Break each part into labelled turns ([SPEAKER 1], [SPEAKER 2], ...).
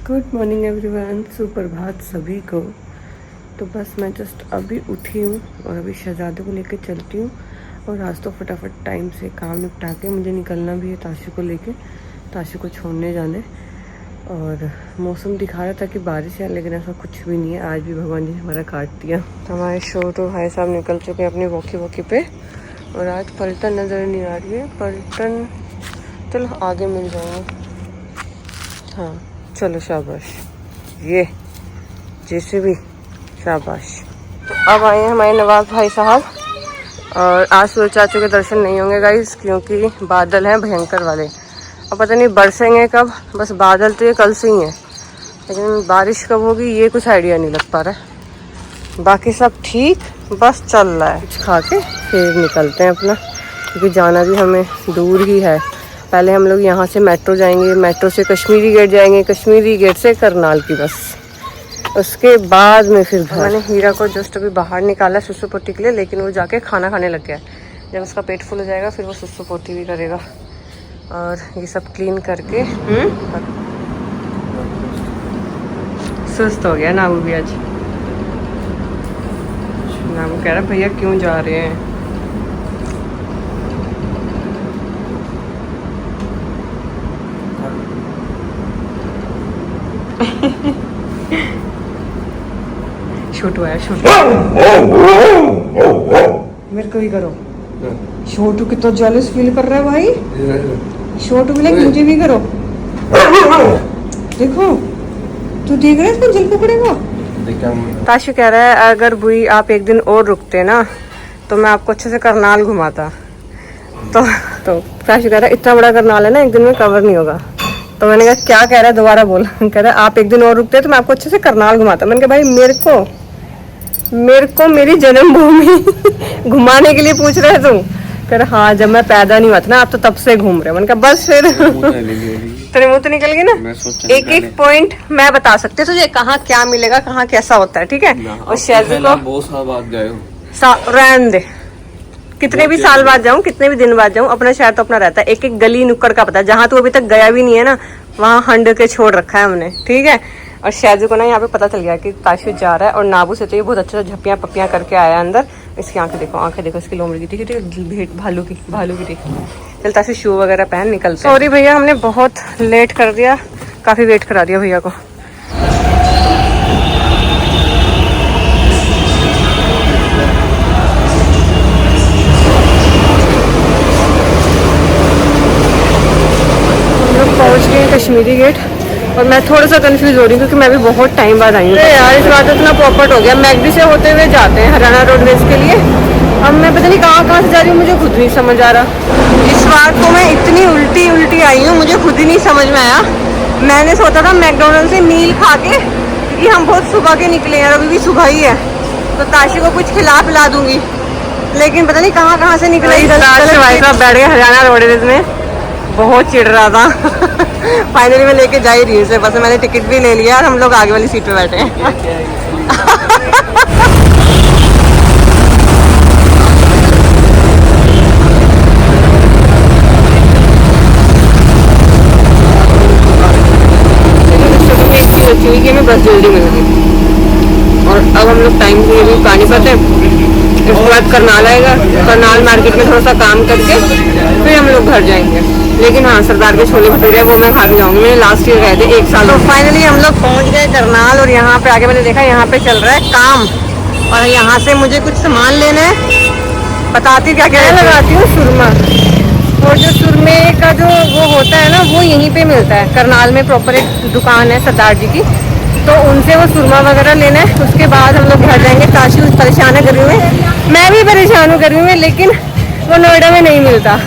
[SPEAKER 1] Good morning everyone, सुप्रभात सभी को। तो बस मैं जस्ट अभी उठी हूँ और अभी शहजादे को लेकर चलती हूँ। और आज तो फटाफट टाइम से काम निपटा के मुझे निकलना भी है ताशु को लेके, ताशु को छोड़ने जाने। और मौसम दिखा रहा था कि बारिश है, लेकिन ऐसा कुछ भी नहीं है। आज भी भगवान जी ने हमारा काट दिया। हमारे छोटू भाई साहब निकल चुके हैं अपनी वॉकी पे। और आज पलटन नज़र नहीं आ रही है। पलटन चलो आगे मिल जाएंगे। हाँ चलो शाबाश, ये जैसे भी शाबाश। तो अब आए हैं हमारे नवाब भाई साहब। और आज सूरज चाचू के दर्शन नहीं होंगे गाइस, क्योंकि बादल हैं भयंकर वाले। अब पता नहीं बरसेंगे कब, बस बादल तो ये कल से ही हैं, लेकिन बारिश कब होगी ये कुछ आइडिया नहीं लग पा रहा है। बाकी सब ठीक, बस चल रहा है। कुछ खा के फिर निकलते हैं अपना, क्योंकि जाना भी हमें दूर ही है। पहले हम लोग यहाँ से मेट्रो जाएंगे, मेट्रो से कश्मीरी गेट जाएंगे, कश्मीरी गेट से करनाल की बस, उसके बाद में फिर घर। मैंने हीरा को जस्ट अभी बाहर निकाला सुसु पोटी के लिए, लेकिन वो जाके खाना खाने लग गया। जब उसका पेट फुल हो जाएगा फिर वो सुसु पोटी भी करेगा। और ये सब क्लीन करके सुस्त हो गया नाबू भी आज। नाबू कह रहा भैया क्यों जा रहे हैं। छोटू आया, छोटू मेरे को भी करो। छोटू कितना जेलस फील कर रहा है भाई। छोटू भी लाइक मुझे भी करो। देखो तू देख रहा है इसको जल पकड़ेगा। ताशु कह रहा है अगर बुई आप एक दिन और रुकते ना तो मैं आपको अच्छे से करनाल घुमाता। तो ताशु कह रहा है इतना बड़ा करनाल है ना, एक दिन में कवर नहीं होगा। तो मैंने कहा क्या कह रहा है, दोबारा बोल। कह रहा है आप एक दिन और रुकते तो मैं आपको अच्छे से करनाल घुमाता। मैंने कहा भाई मेरे को मेरी जन्मभूमि घुमाने के लिए पूछ रहे तुम। कह रहा हाँ जब मैं पैदा नहीं हुआ था ना, आप तो तब से घूम रहे। मैंने कहा बस फिर तेरे मुंह तो निकल गई ना। एक एक पॉइंट मैं बता सकती हूँ तुझे, कहाँ क्या मिलेगा, कहाँ कैसा होता है, ठीक है। और शहज़ादे को
[SPEAKER 2] बहुत साल बाद गए हो,
[SPEAKER 1] रहने दे। कितने भी साल बाद जाऊं, कितने भी दिन बाद जाऊं, अपना शहर तो अपना रहता है। एक एक गली नुक्कड़ का पता है। जहाँ तू अभी तक गया भी नहीं है ना, वहाँ हंड के छोड़ रखा है हमने, ठीक है। और शहज़ादे को ना यहाँ पे पता चल गया कि ताशु जा रहा है। और नाबू से तो ये बहुत अच्छे से झप्पियाँ पप्पियाँ करके आया अंदर। इसकी आंखें देखो इसकी लोमड़ी की, ठीक है भेट भालू की ठीक। चल ताशु शू वगैरह पहन निकलते। सॉरी भैया हमने बहुत लेट कर दिया, काफ़ी वेट करा दिया भैया को। पहुंच गए कश्मीरी गेट। और मैं थोड़ा सा कंफ्यूज हो रही हूँ, क्योंकि मैं भी बहुत टाइम बाद आई हूँ। यार इस बात इतना पॉपट हो गया। मैगडी से होते हुए जाते हैं हरियाणा रोडवेज के लिए। अब मैं पता नहीं कहाँ से जा रही हूँ, मुझे खुद नहीं समझ आ रहा। इस बार तो मैं इतनी उल्टी आई हूँ, मुझे खुद ही नहीं समझ में आया। मैंने सोचा था मैकडोनल्ड से मील खा के, क्योंकि हम बहुत सुबह के निकले हैं, अभी भी सुबह ही है, तो ताशु को कुछ खिला दूंगी। लेकिन पता नहीं कहाँ से निकले। भाई साहब बैठ गए हरियाणा रोडवेज में, बहुत चिढ़ रहा था। फाइनली मैं लेके जा ही रही हूँ, बस मैंने टिकट भी ले लिया और हम लोग आगे वाली सीट पे बैठे हैं। कि मैं बस जल्दी मिल गई। और अब हम लोग टाइम से भी पानीपत है, इसके बाद करनाल आएगा। करनाल मार्केट में थोड़ा सा काम करके फिर हम लोग घर जाएंगे। लेकिन हाँ सरदार के छोले भटूरे वो मैं खा के जाऊँगी। मैंने लास्ट ईयर गए थे 1 साल। तो फाइनली हम लोग पहुँच गए करनाल। और यहाँ पे आगे मैंने देखा यहाँ पे चल रहा है काम, और यहाँ से मुझे कुछ सामान लेना है। बताती क्या क्या लगाती हूँ, सुरमा। और जो सुरमे का जो वो होता है ना, वो यहीं पे मिलता है करनाल में। प्रॉपर एक दुकान है सरदार जी की, तो उनसे वो सुरमा वगैरह लेना है। उसके बाद हम लोग घर जाएंगे। ताशु परेशान है गर्मी में, मैं भी परेशान हूँ गर्मी में, लेकिन वो नोएडा में नहीं मिलता।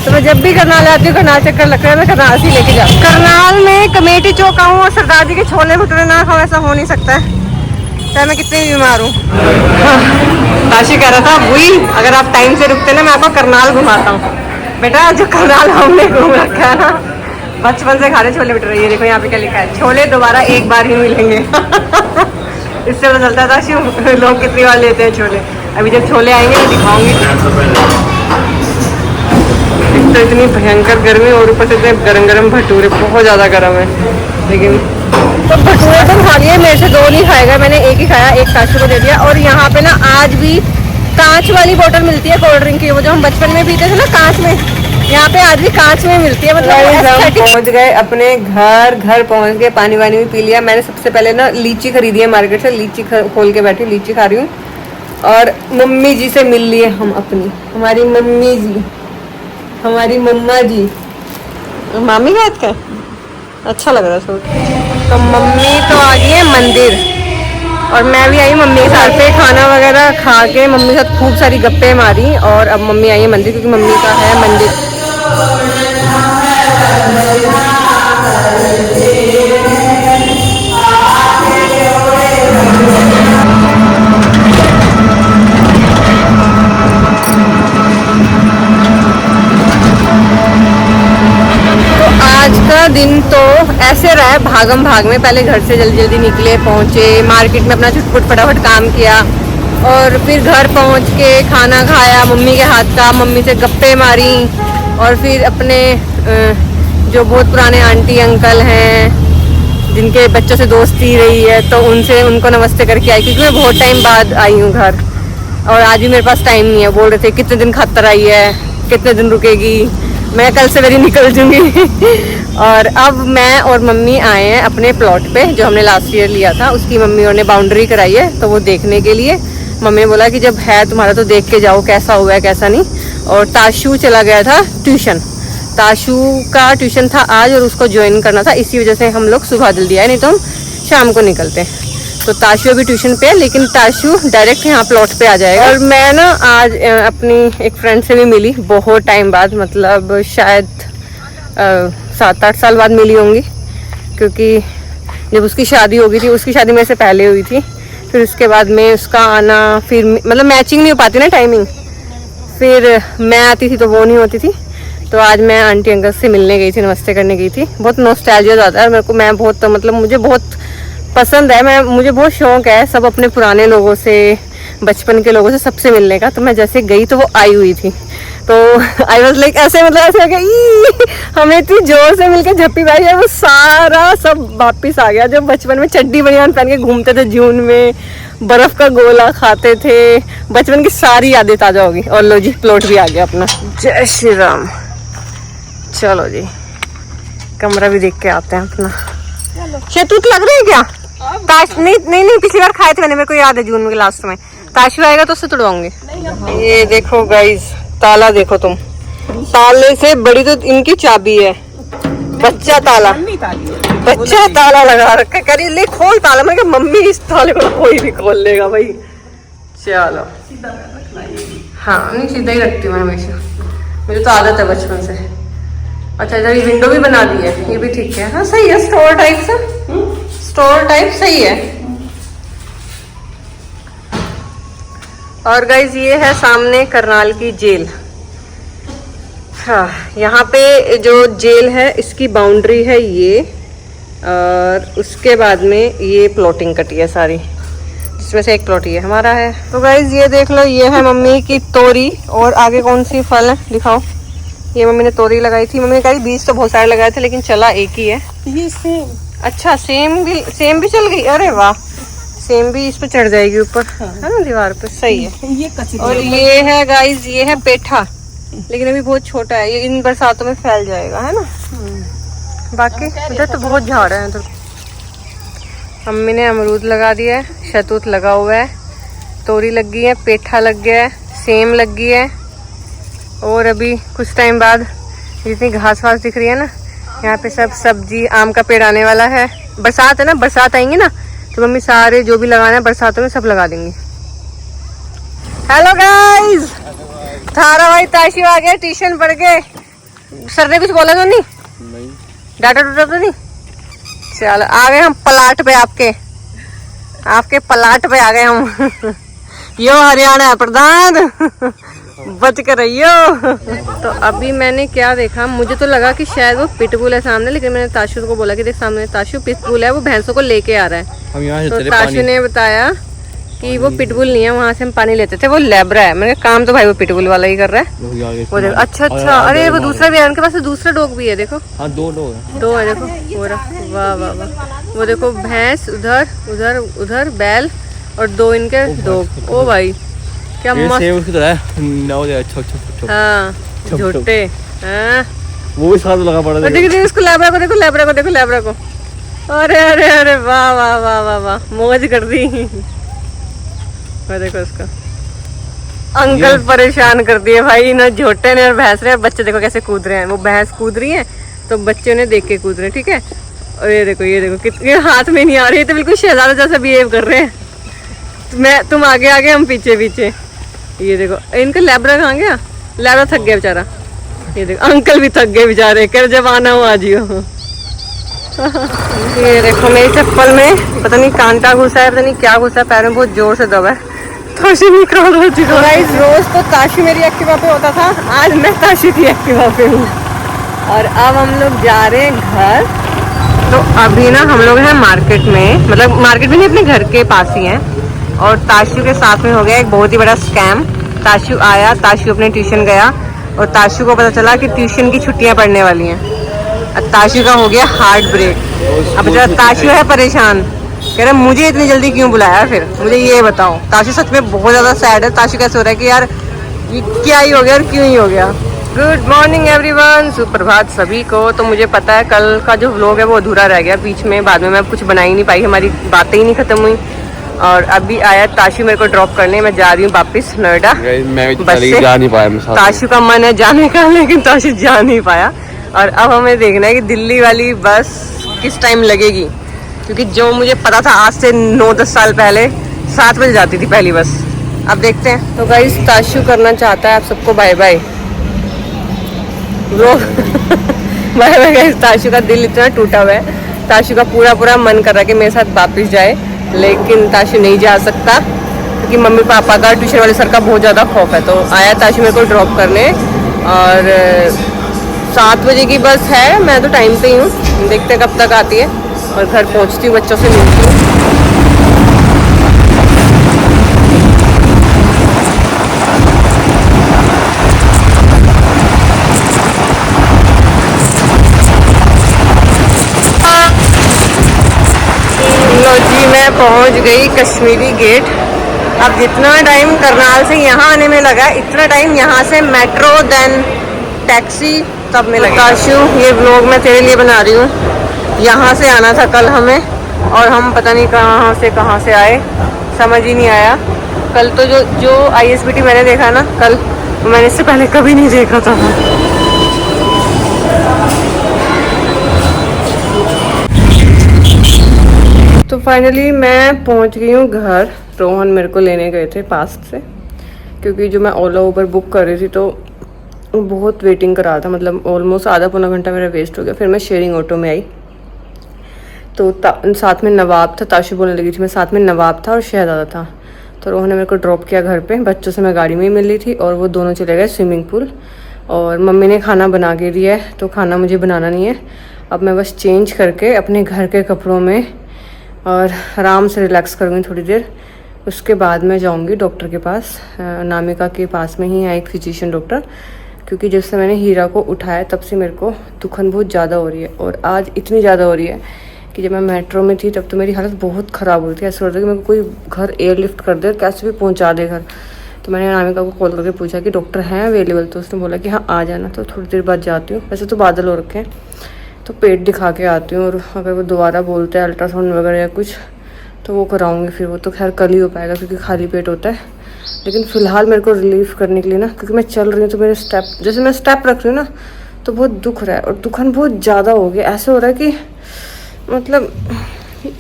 [SPEAKER 1] तो मैं जब भी करनाल आती हूँ, करनाल चक्कर लगता है, मैं करनाल से लेके जाऊँ। करनाल में कमेटी चौक आऊँ और सरदार जी के छोले भटूरे ना खाऊं, ऐसा हो नहीं सकता है, चाहे मैं कितनी बीमार हूँ। ताशु कह रहा था बुई अगर आप टाइम से रुकते ना मैं आपको करनाल घुमाता हूँ। बेटा जो करनाल हमने घूम रखा है ना, बचपन से खा रहे छोले भटूरे। ये देखो यहाँ पे क्या लिखा है, छोले दोबारा एक बार ही मिलेंगे। इससे पता चलता था लोग कितनी बार लेते हैं छोले। अभी जब छोले आएंगे तो दिखाऊंगी। तो इतनी भयंकर गर्मी और ऊपर से इतने गरम गरम भटूरे, बहुत ज़्यादा गर्म है। लेकिन तो भटूरे तो खा लिए, मेरे से 2 नहीं खाएगा, मैंने एक ही खाया, एक ताशु को दे दिया। और यहाँ पे ना आज भी कांच वाली बोतल मिलती है कोल्ड ड्रिंक की, वो जो हम बचपन में पीते थे ना कांच में, यहाँ पे आज भी कांच में मिलती है। मतलब हम पहुँच गए अपने घर पहुँच गए, पानी वानी भी पी लिया। मैंने सबसे पहले ना लीची खरीदी है मार्केट से, लीची खोल के बैठी, लीची खा रही हूँ। और मम्मी जी से मिल लिए हम अपनी, हमारी मम्मी जी, हमारी मम्मा जी। मामी का का अच्छा लग रहा है सूट। तो मम्मी तो आ गई है मंदिर और मैं भी आई मम्मी के साथ से, खाना वगैरह खा के मम्मी के साथ खूब सारी गप्पे मारी। और अब मम्मी आई है मंदिर, क्योंकि मम्मी का है मंदिर। आज का दिन तो ऐसे रहा है भागम भाग में। पहले घर से जल्दी जल्दी निकले, पहुंचे मार्केट में, अपना छुटपुट फटाफट काम किया और फिर घर पहुंच के खाना खाया मम्मी के हाथ का, मम्मी से गप्पे मारी। और फिर अपने जो बहुत पुराने आंटी अंकल हैं जिनके बच्चों से दोस्ती रही है, तो उनको नमस्ते करके आई, क्योंकि मैं बहुत टाइम बाद आई हूँ घर। और आज भी मेरे पास टाइम नहीं है, बोल रहे थे कितने दिन खातर आई है, कितने दिन रुकेगी, मैं कल से मेरी निकल जूंगी। और अब मैं और मम्मी आए हैं अपने प्लॉट पे, जो हमने लास्ट ईयर लिया था, उसकी मम्मियों ने बाउंड्री कराई है, तो वो देखने के लिए। मम्मी ने बोला कि जब है तुम्हारा तो देख के जाओ कैसा हुआ है कैसा नहीं। और ताशु चला गया था ट्यूशन, ताशु का ट्यूशन था आज और उसको ज्वाइन करना था, इसी वजह से हम लोग सुबह जल्दी आए, नहीं तो हम शाम को निकलते। तो ताशु अभी ट्यूशन पे है, लेकिन ताशु डायरेक्ट यहाँ प्लॉट पे आ जाएगा। और मैं ना आज अपनी एक फ्रेंड से भी मिली बहुत टाइम बाद, मतलब शायद 7-8 साल बाद मिली होंगी, क्योंकि जब उसकी शादी हो गई थी, उसकी शादी मेरे से पहले हुई थी, फिर उसके बाद में उसका आना, फिर मतलब मैचिंग नहीं हो पाती ना टाइमिंग, फिर मैं आती थी तो वो नहीं होती थी। तो आज मैं आंटी अंकल से मिलने गई थी, नमस्ते करने गई थी। बहुत नॉस्टैल्जिया आता है मेरे को, मैं बहुत मतलब मुझे बहुत पसंद है, मुझे बहुत शौक है सब अपने पुराने लोगों से, बचपन के लोगों से, सबसे मिलने का। तो मैं जैसे गई तो वो आई हुई थी, तो आई वॉज लाइक ऐसे, मतलब ऐसे हो गया, हमें इतनी जोर से मिलकर झप्पी भाई है, वो सारा सब वापिस आ गया। जो बचपन में चड्डी बनियान पहन के घूमते थे जून में, बर्फ का गोला खाते थे, बचपन की सारी यादें ताजा होगी। और लो जी प्लॉट भी आ गया अपना। जय श्री राम। चलो जी कमरा भी देख के आते हैं अपना। शहतूत लग रही है क्या? नहीं, पिछली बार खाए थे मैंने, मेरे को याद है जून के लास्ट में। ताशु आएगा तो उससे तुड़वाऊंगी। ये देखो गाइस, ताला देखो तुम, ताले से बड़ी तो इनकी चाबी है, बच्चा ताला, बच्चा ताला लगा रखा है। करी ले खोल ताला, मैं मम्मी इस ताले को कोई भी खोल लेगा भाई। चलो हाँ, नहीं सीधा ही रखती हूँ मैं हमेशा, मुझे तो आदत है बचपन से। अच्छा इधर ये विंडो भी बना दी है, ये भी ठीक है। हाँ सही है, स्टोर टाइप सा, स्टोर टाइप सही है। और गाइज ये है सामने करनाल की जेल। हाँ यहाँ पे जो जेल है इसकी बाउंड्री है ये, और उसके बाद में ये प्लॉटिंग कटी है सारी, जिसमें से एक प्लॉट ये हमारा है। तो गाइज ये देख लो, ये है मम्मी की तोरी। और आगे कौन सी फल है दिखाओ। ये मम्मी ने तोरी लगाई थी, मम्मी ने कहा बीज तो बहुत सारे लगाए थे लेकिन चला एक ही है। ये सेम, अच्छा सेम भी चल गई, अरे वाह, सेम भी इस पे चढ़ जाएगी ऊपर, है ना दीवार पे, सही है। ये और ये है गाइस, ये है पेठा, लेकिन अभी बहुत छोटा है, ये इन बरसातों में फैल जाएगा, है ना। बाकी इधर तो बहुत झाड़ है। इधर मम्मी ने अमरूद लगा दिया है, शहतूत लगा हुआ है, तोरी लग गई है, पेठा लग गया है, सेम लग गई है। और अभी कुछ टाइम बाद जितनी घास वास दिख रही है ना, यहाँ पे सब सब्जी, आम का पेड़ आने वाला है। बरसात है ना, बरसात आएंगी ना तो मम्मी सारे जो भी लगाना है बरसातों में सब लगा देंगी। हेलो गाइस, थारा भाई ताशु आ गया ट्यूशन पढ़ के। सर ने कुछ बोला तो नहीं? डाटा टूटा तो नहीं? चलो आ गए हम पलाट पे, आपके पलाट पे आ गए हम। यो हरियाणा है प्रधान, बच कर रहियो। तो अभी मैंने क्या देखा, मुझे तो लगा कि शायद वो पिटबुल है सामने, लेकिन मैंने ताशु को बोला कि देख सामने ताशु पिटबुल है, वो भैंसों को लेके आ रहा है। हम यहाँ तो ताशु ने बताया कि वो पिटबुल नहीं है, वहाँ से हम पानी लेते थे, वो लेब्रा है। मैंने काम तो भाई वो पिटबुल वाला ही कर रहा है। वो देखो, अच्छा अरे वो दूसरा भी है, उनके पास दूसरा डॉग भी है, देखो। हाँ दो है देखो। वाह वाह वाह, वो देखो भैंस उधर उधर उधर बैल और 2 इनके डॉग। ओ भाई क्या मस्त। हाँ झोटे। हाँ
[SPEAKER 2] वो भी साथ लगा पड़ा।
[SPEAKER 1] देखो उसको लैब्रा को देखो, लैब्रा को देखो, लैब्रा को। अरे अरे अरे वाह वाह वाह वाह वाह, मौज कर दी। वो देखो उसका अंकल परेशान कर दिए भाई ना, झोटे ने और भैंस ने। और बच्चे देखो कैसे कूद रहे हैं, वो भैंस कूद रही है तो बच्चे उन्हें देख के कूद रहे हैं, ठीक है। और ये देखो कितने हाथ में नहीं आ रही, तो बिल्कुल शहजादा जैसा बिहेव कर रहे हैं। तुम आगे आगे, हम पीछे पीछे। ये देखो इनका लैब्रा कहाँ गया, लैब्रा थक गया बेचारा। ये देखो अंकल भी थक गए बेचारे, कर जब आना हो आ जियो। ये देखो मेरी चप्पल में पता नहीं कांटा घुसा है, पता नहीं क्या घुसा है, पैर में बहुत जोर से दबा है। ताशी निकाल हो चुका है। रोज तो ताशी मेरी एक्टिवा पे होता था, आज मैं ताशी की एक्टिवा पे हूँ। और अब हम लोग जा रहे हैं घर। तो अभी ना हम लोग हैं मार्केट में, मतलब मार्केट में नहीं, अपने घर के पास ही हैं। और ताशु के साथ में हो गया एक बहुत ही बड़ा स्कैम। ताशु आया, ताशु अपने ट्यूशन गया और ताशु को पता चला कि ट्यूशन की छुट्टियां पड़ने वाली हैं। ताशु का हो गया हार्ट ब्रेक। अब बेचारा ताशु है परेशान, कह रहे मुझे इतनी जल्दी क्यों बुलाया, फिर मुझे ये बताओ। ताशु सच में बहुत ज़्यादा सैड है। ताशु कैसे हो रहा है कि यार ये क्या ही हो गया और क्यों ही हो गया। गुड मॉर्निंग एवरीवन, सुप्रभात सभी को। तो मुझे पता है कल का जो व्लॉग है वो अधूरा रह गया बीच में, बाद में मैं कुछ बना ही नहीं पाई, हमारी बातें ही नहीं खत्म हुई। और अभी आया ताशु मेरे को ड्रॉप करने, मैं जा रही हूँ वापस नोएडा।
[SPEAKER 2] बस से जा नहीं पाया,
[SPEAKER 1] ताशु का मन है जाने का, लेकिन ताशु जा नहीं पाया। और अब हमें देखना है कि दिल्ली वाली बस किस टाइम लगेगी, क्योंकि जो मुझे पता था आज से 9-10 साल पहले 7 बजे जाती थी पहली बस। अब देखते हैं। तो गाइस ताशु करना चाहता है आप सबको bye bye bro. Bye bye guys. Tashu का दिल इतना टूटा हुआ है, ताशु का पूरा मन कर रहा है कि मेरे साथ वापस जाए, लेकिन ताशु नहीं जा सकता क्योंकि मम्मी पापा का, ट्यूशन वाले सर का बहुत ज़्यादा खौफ है। तो आया ताशु मेरे को ड्रॉप करने, और 7 बजे की बस है। मैं तो टाइम पे ही हूँ, देखते हैं कब तक आती है। और घर पहुँचती हूँ, बच्चों से मिलती हूँ। लो जी मैं पहुँच गई कश्मीरी गेट। अब जितना टाइम करनाल से यहाँ आने में लगा, इतना टाइम यहाँ से मेट्रो देन टैक्सी तब में लगा। ताशु ये व्लॉग मैं तेरे लिए बना रही हूँ। यहाँ से आना था कल हमें, और हम पता नहीं कहाँ से आए, समझ ही नहीं आया। कल तो जो ISBT मैंने देखा ना कल, मैंने इससे पहले कभी नहीं देखा था। तो फाइनली मैं पहुंच गई हूँ घर। रोहन मेरे को लेने गए थे पास से, क्योंकि जो मैं ओला उबर बुक कर रही थी तो बहुत वेटिंग करा था, मतलब ऑलमोस्ट आधा पौना घंटा मेरा वेस्ट हो गया। फिर मैं शेयरिंग ऑटो में आई, तो साथ में नवाब था। ताशु बोलने लगी थी मैं साथ में नवाब था और शहजादा था। तो रोहन ने मेरे को ड्रॉप किया घर पे। बच्चों से मैं गाड़ी में ही मिल रही थी, और वो दोनों चले गए स्विमिंग पूल। और मम्मी ने खाना बना के दिया है, तो खाना मुझे बनाना नहीं है। अब मैं बस चेंज करके अपने घर के कपड़ों में और आराम से रिलैक्स करूँगी थोड़ी देर। उसके बाद मैं जाऊँगी डॉक्टर के पास। नामिका के पास में ही है एक फिजिशियन डॉक्टर, क्योंकि जब से मैंने हीरा को उठाया तब से मेरे को दुखन बहुत ज़्यादा हो रही है। और आज इतनी ज़्यादा हो रही है कि जब मैं मेट्रो में थी तब तो मेरी हालत बहुत ख़राब हो रही थी। ऐसा हो रहा था कि मेरे को कोई घर एयरलिफ्ट कर दे, कैसे भी पहुंचा दे घर। तो मैंने नामिका को कॉल करके पूछा कि डॉक्टर हैं अवेलेबल, तो उसने बोला कि हाँ आ जाना। तो थोड़ी देर बाद जाती हूँ। वैसे तो बादल हो रखे हैं, तो पेट दिखा के आती हूँ। और अगर वो दोबारा बोलते हैं अल्ट्रासाउंड वगैरह या कुछ, तो वो कराऊंगी। फिर वो तो खैर कल ही हो पाएगा क्योंकि खाली पेट होता है। लेकिन फ़िलहाल मेरे को रिलीफ करने के लिए ना, क्योंकि मैं चल रही हूँ तो मेरे स्टेप, जैसे मैं स्टेप रख रही हूँ ना, तो बहुत दुख रहा है। और दुखन बहुत ज़्यादा हो गया। ऐसे हो रहा है कि मतलब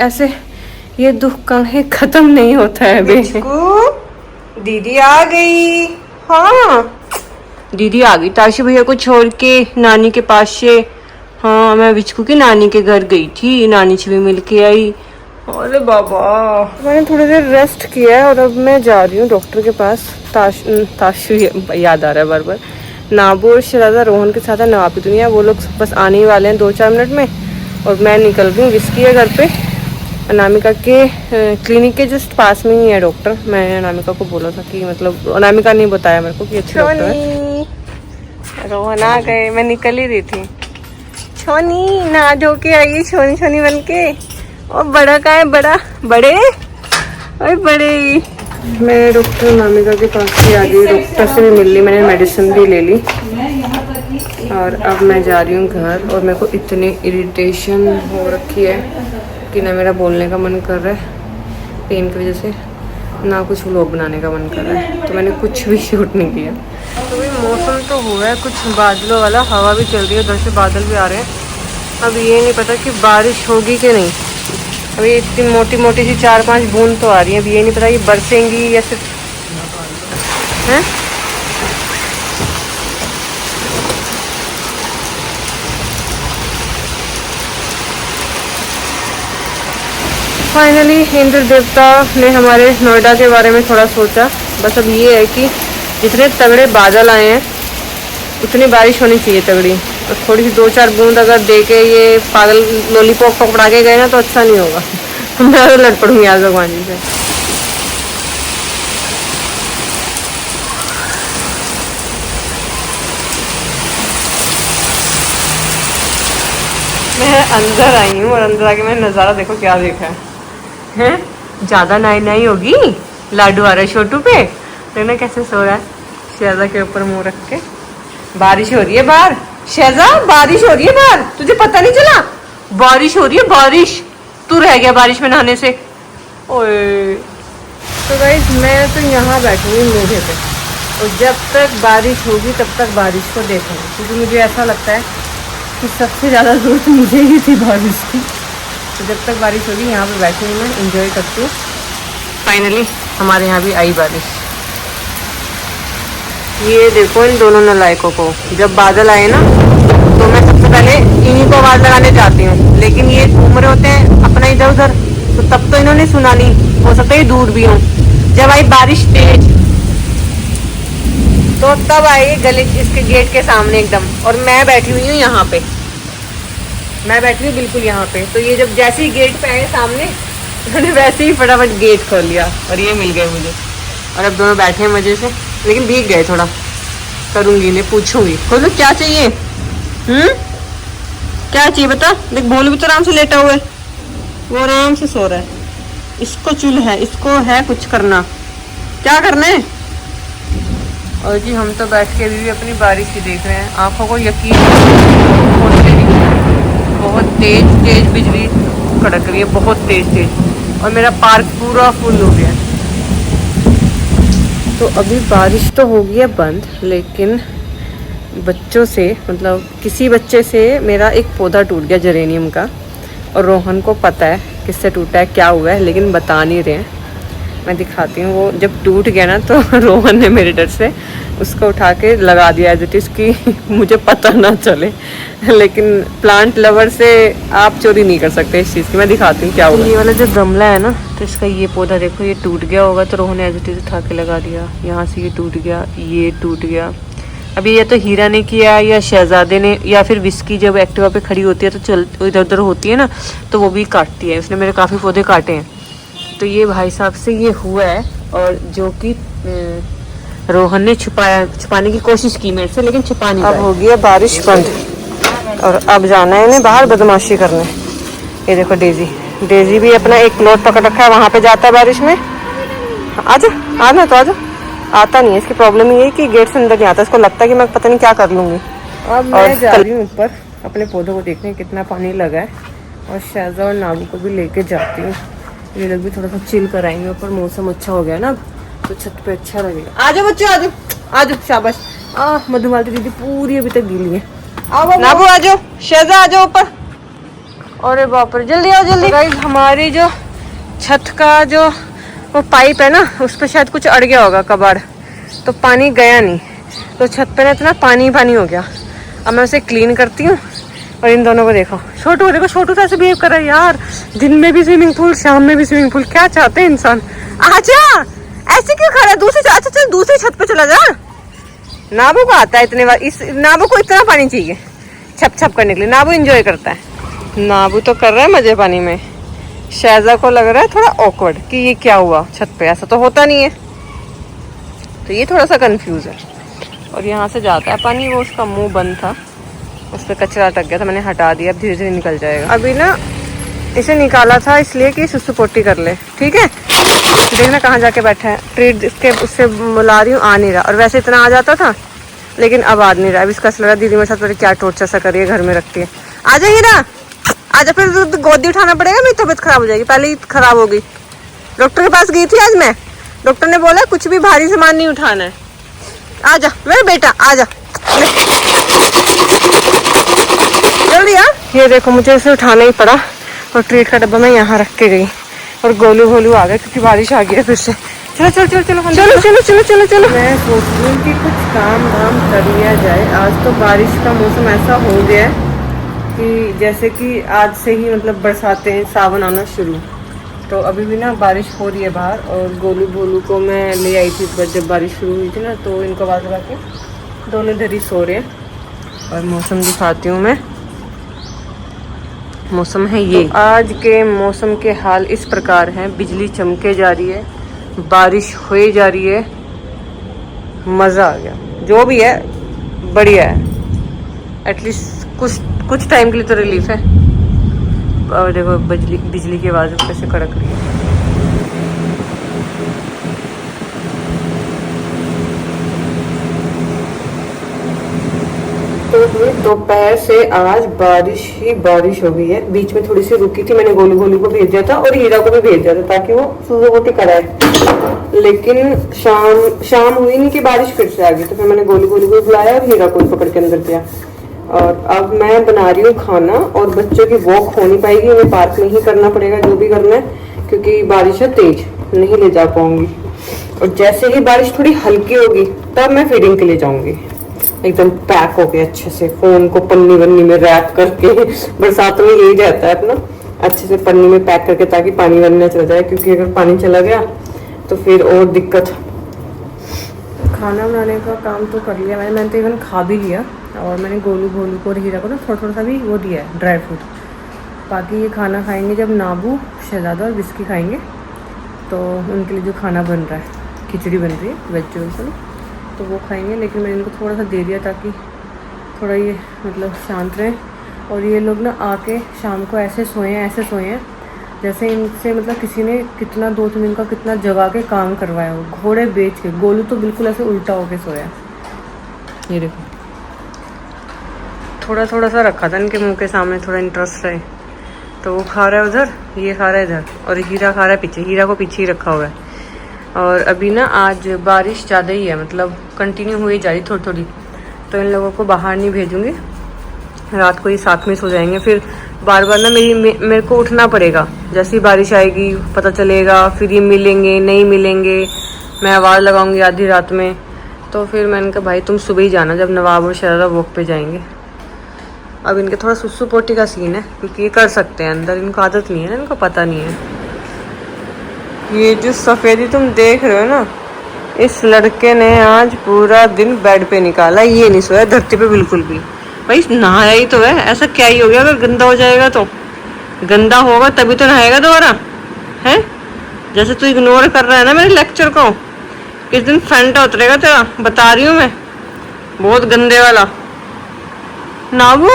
[SPEAKER 1] ऐसे ये दुख कहीं ख़त्म नहीं होता है। दीदी आ गई। हाँ दीदी आ गई ताशु भैया को छोड़ के नानी के पास से। हाँ मैं विचकू की नानी के घर गई थी, नानी से भी मिल के आई। अरे बाबा मैंने थोड़ी देर रेस्ट किया है और अब मैं जा रही हूँ डॉक्टर के पास। ताशु याद आ रहा है बार बार। नाबू और शहजादा रोहन के साथ है नवाब की दुनिया, वो लोग बस आने ही वाले हैं 2-4 मिनट में। और मैं निकल रही हूँ विस्की है घर पे। अनामिका के क्लिनिक के जस्ट पास में ही है डॉक्टर। मैंने अनामिका को बोला था कि, मतलब अनामिका ने बताया मेरे को कि अच्छे डॉक्टर है। रोहन आ गए, मैं निकल ही रही थी। छोनी नहा धो के आई, छोनी छोनी बन के। और बड़ा का है, बड़ा बड़े और बड़े। मैं डॉक्टर नामिका के पास भी आ गई, डॉक्टर से भी मिल ली, मैंने मेडिसिन भी ले ली और अब मैं जा रही हूँ घर। और मेरे को इतनी इरिटेशन हो रखी है कि ना मेरा बोलने का मन कर रहा है पेन की वजह से, ना कुछ व्लॉग बनाने का मन कर रहा है, तो मैंने कुछ भी शूट नहीं किया। तो भाई मौसम तो हुआ है कुछ बादलों वाला, हवा भी चल रही है, उधर से बादल भी आ रहे हैं। अब ये नहीं पता कि बारिश होगी कि नहीं। अभी इतनी मोटी मोटी सी 4-5 बूंद तो आ रही है, अब ये नहीं पता ये बरसेंगी या सिर्फ हैं। फाइनली इंद्र देवता ने हमारे नोएडा के बारे में थोड़ा सोचा। बस अब ये है कि जितने तगड़े बादल आए हैं उतनी बारिश होनी चाहिए तगड़ी, और थोड़ी सी 2-4 बूंद अगर दे के ये पागल लॉलीपॉप पकड़ा के गए ना तो अच्छा नहीं होगा। मैं तो लड़ पड़ूंगी आज भगवान जी से। मैं अंदर आई हूँ और अंदर आके मैंने नज़ारा देखो क्या देखा है। ज़्यादा नाई होगी, लाडू आ रहा है छोटू पे, देखना कैसे सो रहा है शहजा के ऊपर मुंह रख के। बारिश हो रही है बाहर, शहजा बारिश हो रही है बाहर, तुझे पता नहीं चला? बारिश हो रही है बारिश, तू रह गया बारिश में नहाने से। ओए तो गाइस मैं तो यहाँ बैठूंगी मेरे पे, और जब तक बारिश होगी तब तक बारिश को देखूंगी, क्योंकि मुझे ऐसा लगता है कि सबसे ज़्यादा ज़रूरत मुझे ही थी बारिश की। तो जब तक बारिश होगी यहाँ पे बैठूंगी मैं, इंजॉय करती हूँ। फाइनली हमारे यहाँ भी आई बारिश। ये देखो इन दोनों नालायकों को, जब बादल आए ना तो मैं सबसे पहले इन्हीं को आवाज़ लगाने जाती हूँ, लेकिन ये घूम रहे होते हैं अपना इधर उधर, तो तब तो इन्होंने सुना नहीं, हो सकता है दूर भी हो। जब आई बारिश तेज तो तब आई गली इसके गेट के सामने एकदम, और मैं बैठी हुई हूँ यहाँ पे, मैं बैठी हूँ बिल्कुल यहाँ पे। तो ये जब जैसे ही गेट पे आए सामने, उन्होंने वैसे ही फटाफट गेट खोल लिया और ये मिल गए मुझे। और अब दोनों बैठे हैं मजे से, लेकिन भीग गए थोड़ा। करूँगी इन्हें, पूछूंगी खोलो क्या चाहिए, क्या चाहिए बता। देख भोलू भी तो आराम से लेटा हुआ है, वो आराम से सो रहा है। इसको चुल है, इसको है कुछ करना, क्या करना है। और जी हम तो बैठ के भी अपनी बारिश ही देख रहे हैं, आंखों को यकीन बहुत तेज तेज बिजली कड़क रही है, बहुत तेज तेज, और मेरा पार्क पूरा फुल हो गया। तो अभी बारिश तो हो गई है बंद, लेकिन बच्चों से मतलब किसी बच्चे से मेरा एक पौधा टूट गया जेरेनियम का, और रोहन को पता है किससे टूटा है क्या हुआ है, लेकिन बता नहीं रहे हैं। मैं दिखाती हूँ। वो जब टूट गया ना तो रोहन ने मेरे डर से उसको उठा के लगा दिया एज इट इज़ कि मुझे पता ना चले, लेकिन प्लांट लवर से आप चोरी नहीं कर सकते इस चीज़ की। मैं दिखाती हूँ क्या हुआ। ये वाला जो गमला है ना, तो इसका ये पौधा देखो, ये टूट गया होगा तो रोहन ने एज इट इज़ उठा के लगा दिया। यहाँ से ये टूट गया, ये टूट गया। अभी या तो हीरा ने किया या शहजादे ने, या फिर विस्की जब एक्टिवा पे खड़ी होती है तो चल इधर उधर होती है ना, तो वो भी काटती है। उसने मेरे काफ़ी पौधे काटे हैं। तो ये भाई साहब से ये हुआ है, और जो कि रोहन ने छुपाने की कोशिश की मेरे से, लेकिन छुपा नहीं। अब हो गया बारिश बंद, और अब जाना है इन्हें बाहर बदमाशी करने। ये देखो डेजी भी अपना एक प्लॉट पकड़ रखा है, वहाँ पे जाता है बारिश में। आजा आना तो आजा, आता नहीं है। इसकी प्रॉब्लम ये है कि गेट से अंदर नहीं आता, इसको लगता है कि मैं पता नहीं क्या कर लूँगी। अब मैं जा रही हूँ ऊपर अपने पौधों को देखने कितना पानी लगा है, और शहजा और नाबू को भी लेके जाती हूँ। ये लोग भी थोड़ा सा चिल कराएंगे ऊपर, मौसम अच्छा हो गया ना अब, तो छत पे अच्छा लगेगा। आ जाओ बच्चों, आ जाओ शाबाश। मधुमालती दीदी पूरी अभी तक गीली है। नाबू आ जाओ, शहजा आ जाओ ऊपर। अरे बाप रे, जल्दी आओ जल्दी। गाइस हमारी जो छत का जो वो पाइप है ना, उस पर शायद कुछ अड़ गया होगा कबाड़, तो पानी गया नहीं, तो छत पे ना इतना पानी हो गया। अब मैं उसे क्लीन करती हूँ। और इन दोनों को देखो, छोटू देखो, छोटू तो ऐसे बिहेव कर रहा है यार, दिन में भी स्विमिंग पूल, शाम में भी स्विमिंग पूल, क्या चाहते हैं इंसान। आजा, ऐसे क्यों खड़ा है? अच्छा चल दूसरी छत पे चला जा। नाबू को आता है इतने बार, इस नाबू को इतना पानी चाहिए छप छप करने के लिए। नाबू एंजॉय करता है, नाबू तो कर रहा है मजे पानी में। शहजा को लग रहा है थोड़ा ऑकवर्ड कि ये क्या हुआ छत पे, ऐसा तो होता नहीं है, तो ये थोड़ा सा कंफ्यूज है। और यहाँ से जाता है पानी, वो उसका मुंह बंद था, उस पर कचरा अटक गया था, मैंने हटा दिया, अब धीरे धीरे निकल जाएगा। अभी ना इसे निकाला था इसलिए कि सुसु पोटी कर ले, ठीक है। देखना कहाँ जाके बैठा है, ट्रीट इसके उससे बुला रही हूँ, आ नहीं रहा। और वैसे इतना आ जाता था लेकिन अब आ नहीं रहा। अब इसका असर लगा दीदी मेरे साथ पता क्या टॉर्चर सा करिए, घर में रखती है। आ जा हीरा, आजा, फिर गोदी उठाना पड़ेगा, मेरी तबीयत खराब हो जाएगी, पहले ही खराब हो गई। डॉक्टर के पास गई थी आज मैं, डॉक्टर ने बोला कुछ भी भारी सामान नहीं उठाना है। आजा मेरा बेटा, आजा जल्दी आ। ये देखो मुझे इसे उठाना ही पड़ा और ट्रीट का डब्बा मैं यहाँ रख के गई और गोलू भोलू आ गए क्योंकि बारिश आ गई है फिर से। चलो चलो चलो चलो चलो चलो चलो चलो चलो। मैं सोच रही हूँ कि कुछ काम वाम कर लिया जाए। आज तो बारिश का मौसम ऐसा हो गया है कि जैसे कि आज से ही मतलब बरसातें सावन आना शुरू। तो अभी भी ना बारिश हो रही है बाहर और गोलू भोलू को मैं ले आई थी जब बारिश शुरू हुई थी ना, तो इनको आवाज़ लगा के दोनों इधर ही सो रहे हैं। और मौसम दिखाती हूँ मैं, मौसम है ये। तो आज के मौसम के हाल इस प्रकार हैं, बिजली चमके जा रही है, बारिश हुई जा रही है, मज़ा आ गया। जो भी है बढ़िया है, एटलीस्ट कुछ टाइम के लिए तो रिलीफ है। और देखो बिजली की आवाज़ कैसे कड़क रही है। तो दोपहर से आज बारिश ही बारिश हो गई है। बीच में थोड़ी सी रुकी थी, मैंने गोलू गोलू को भेज दिया था और हीरा को भी भेज दिया था ताकि वो सुसु पोटी कराए। लेकिन शाम हुई नहीं कि बारिश फिर से आ गई, तो फिर मैंने गोलू गोलू को बुलाया और हीरा को पकड़ के अंदर किया। और अब मैं बना रही हूँ खाना और बच्चों की वॉक हो नहीं पाएगी, उन्हें पार्क में ही करना पड़ेगा जो भी करना है, क्योंकि बारिश है तेज, नहीं ले जा पाऊंगी। और जैसे ही बारिश थोड़ी हल्की होगी तब मैं फीडिंग के लिए जाऊंगी, एकदम पैक हो गया अच्छे से, फोन को पन्नी वन्नी में रैप करके। बरसात में यही रहता है अपना, अच्छे से पन्नी में पैक करके ताकि पानी वानी ना चला जाए, क्योंकि अगर पानी चला गया तो फिर और दिक्कत। खाना बनाने का काम तो कर लिया मैंने तो इवन खा भी लिया। और मैंने गोलू भोलू को और हीरा को ना थोड़ा थोड़ा सा भी वो दिया है, ड्राई फ्रूट। बाकी ये खाना खाएंगे जब नाबू, शहजादा और बिस्की खाएंगे, तो उनके लिए जो खाना बन रहा है, खिचड़ी बन रही है वेजिटेबल्स, तो वो खाएंगे। लेकिन मैंने इनको थोड़ा सा दे दिया ताकि थोड़ा ये मतलब शांत रहें। और ये लोग ना आके शाम को ऐसे सोए हैं जैसे इनसे मतलब किसी ने कितना 2-3 दिन का कितना जगा के काम करवाया हो, घोड़े बेच के। गोलू तो बिल्कुल ऐसे उल्टा होके सोया, ये देखो। थोड़ा थोड़ा सा रखा था इनके मुंह के सामने, थोड़ा इंटरेस्ट रहे, तो वो खा रहा है उधर, ये खा रहा है इधर, और हीरा खा रहा है पीछे। हीरा को पीछे ही रखा हुआ है। और अभी ना आज बारिश ज़्यादा ही है, मतलब कंटिन्यू हुई जा रही थोड़ी थोड़ी, तो इन लोगों को बाहर नहीं भेजूँगी। रात को ये साथ में सो जाएंगे, फिर बार बार ना मेरे को उठना पड़ेगा। जैसे ही बारिश आएगी पता चलेगा, फिर ये मिलेंगे नहीं मिलेंगे, मैं आवाज़ लगाऊंगी आधी रात में। तो फिर मैंने कहा भाई तुम सुबह ही जाना जब नवाब और शहजादा वॉक पे जाएंगे। अब इनके थोड़ा सुसु पोटी का सीन है, क्योंकि ये कर सकते हैं अंदर, इनको आदत नहीं है ना, इनको पता नहीं है। ये जो सफ़ेदी तुम देख रहे हो ना, इस लड़के ने आज पूरा दिन बेड पे निकाला, ये नहीं सोया धरती पे बिल्कुल भी। भाई नहाया ही तो है, ऐसा क्या ही हो गया? अगर गंदा हो जाएगा तो गंदा होगा तभी तो नहाएगा दोबारा, है? जैसे तू इग्नोर कर रहा है ना मेरे लेक्चर को, किस दिन फैंटा उतरेगा तेरा, बता रही हूँ मैं, बहुत गंदे वाला। नाबू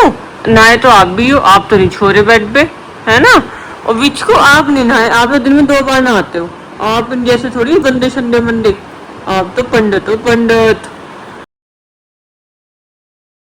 [SPEAKER 1] नहाए तो आप भी हो, आप तो नहीं छोड़े बेड पे, है ना? और विच को आप नहीं नहाए, आप तो दिन में 2 बार नहाते हो। आप जैसे थोड़ी गंदे संडे मंडे, आप तो पंडित हो पंडित।